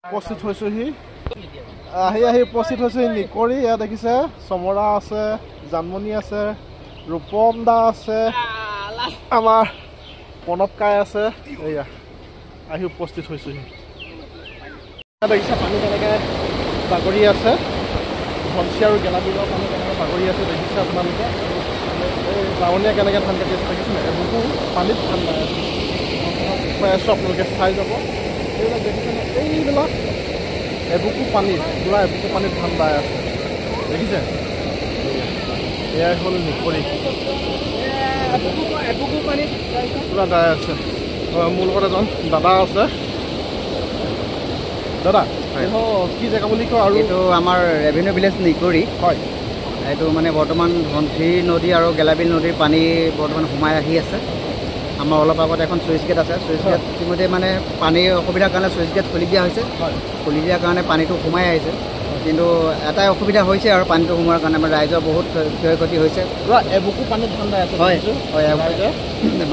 উপস্থিত হৈছোহি উপস্থিত হৈছোহি নিকৰি ইয়াত দেখিছে চমৰা আছে জানমণি আছে ৰূপম দা আছে আমাৰ প্ৰণৱ কাই আছে এয়া আহি উপস্থিত হৈছোহি দেখিছে পানী কেনেকৈ বাগৰি আছে ধনচি আৰু গেলাবিলৰ পানী কেনেকৈ বাগৰি আছে দেখিছে আপোনালোকে এই লাৱনীয়া কেনেকৈ ধান কাটি আছে দেখিছে এবুকু পানীত ধান বাই আছে আছোঁ আপোনালোকে চাই যাব এইবিলাক দেখিছেনে এইবিলাক এবুকু পানীত পুৰা এবুকু পানীত ধান বাই আছে দেখিছে এয়াই হ'ল নিকৰি এবুকু পানীত পুৰা দাই আছে মোৰ লগত এজন দাদা আছে দাদা কি জেগা বুলি কয় আৰু এইটো আমাৰ ৰেভিনিউ ভিলেজ নিকৰি হয় এইটো মানে বৰ্তমান ধনশিৰি নদী আৰু গেলাবিল নদীৰ পানী বৰ্তমান সোমাই আহি আছে আমাৰ অলপ আগত এখন চুইচ গেট আছে চুইচ গেট ইতিমধ্যে মানে পানীৰ অসুবিধাৰ কাৰণে চুইচ গেট খুলি দিয়া হৈছে খুলি দিয়াৰ কাৰণে পানীটো সোমাই আহিছে কিন্তু এটাই অসুবিধা হৈছে আৰু পানীটো সোমোৱাৰ কাৰণে আমাৰ ৰাইজৰ বহুত ক্ষয় ক্ষতি হৈছে পুৰা এবুকু পানীত ধান বাই আছে হয় হয়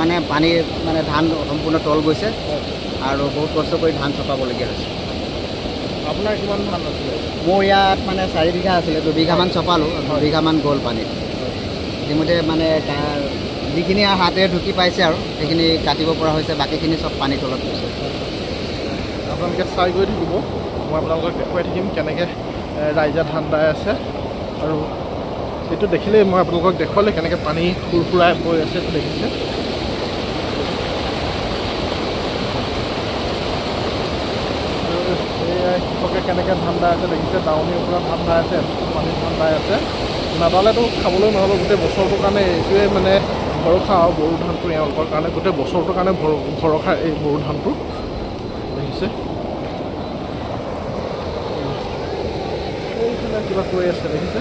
মানে পানী মানে ধান সম্পূৰ্ণ তল গৈছে আৰু বহুত কষ্ট কৰি ধান চপাবলগীয়া হৈছে আপোনাৰ কিমান ধান আছিলে মোৰ ইয়াত মানে 4 বিঘা আছিলে 2 বিঘামান চপালোঁ 2 বিঘামান গ'ল পানীত ইতিমধ্যে মানে যিখিনি হাতেৰে ঢুকি পাইছে আৰু সেইখিনি কাটিব পৰা হৈছে বাকীখিনি চব পানীৰ তলত গৈছে আপোনালোকে চাই গৈ থাকিব মই আপোনালোকক দেখুৱাই থাকিম কেনেকৈ ৰাইজে ধান দাই আছে আৰু এইটো দেখিলেই মই আপোনালোকক দেখুৱালে কেনেকৈ পানী সুৰসুৰাই বৈ আছে এইটো দেখিছে কৃষকে কেনেকৈ ধান দাই আছে দেখিছে দাৱনীৰ পৰা ধান দাই আছে পানীত ধান দাই আছে নাদালেতো খাবলৈ নহ'ব গোটেই বছৰটোৰ কাৰণে এইটোৱে মানে ভৰসা আৰু বড়ো ধানটো এওঁলোকৰ কাৰণে গোটেই বছৰটোৰ কাৰণে ভৰসা এই বড়ো ধানটো দেখিছে এইফালে কিবা কৈ আছে দেখিছে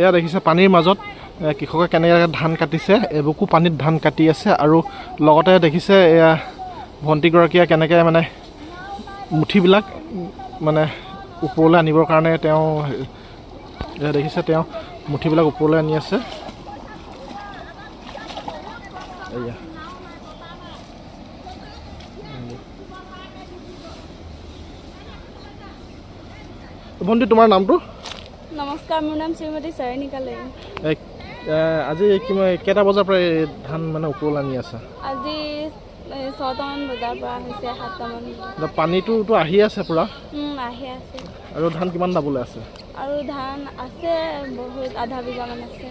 এয়া দেখিছে পানীৰ মাজত কৃষকে কেনেকৈ ধান কাটিছে এবুকু পানীত ধান কাটি আছে আৰু লগতে দেখিছে এয়া ভণ্টিগৰাকীয়ে কেনেকৈ মানে মুঠিবিলাক মানে ওপৰলৈ আনিবৰ কাৰণে তেওঁ দেখিছে তেওঁ মুঠিবিলাক ওপৰলৈ আনি আছে এয়া ভণ্টি তোমাৰ নামটো নমস্কাৰ মোৰ নাম শ্ৰীমতী চয়নিকা লে আজি কেইটা বজাৰ পৰা ধান মানে ওপৰলৈ আনি আছে আজি 6টামান বজাৰ পৰা হৈছে 7টামান পানীটোতো আহি আছে পুৰা আহি আছে আৰু ধান কিমান দাবলৈ আছে আৰু ধান আছে বহুত আধা বিঘামান আছে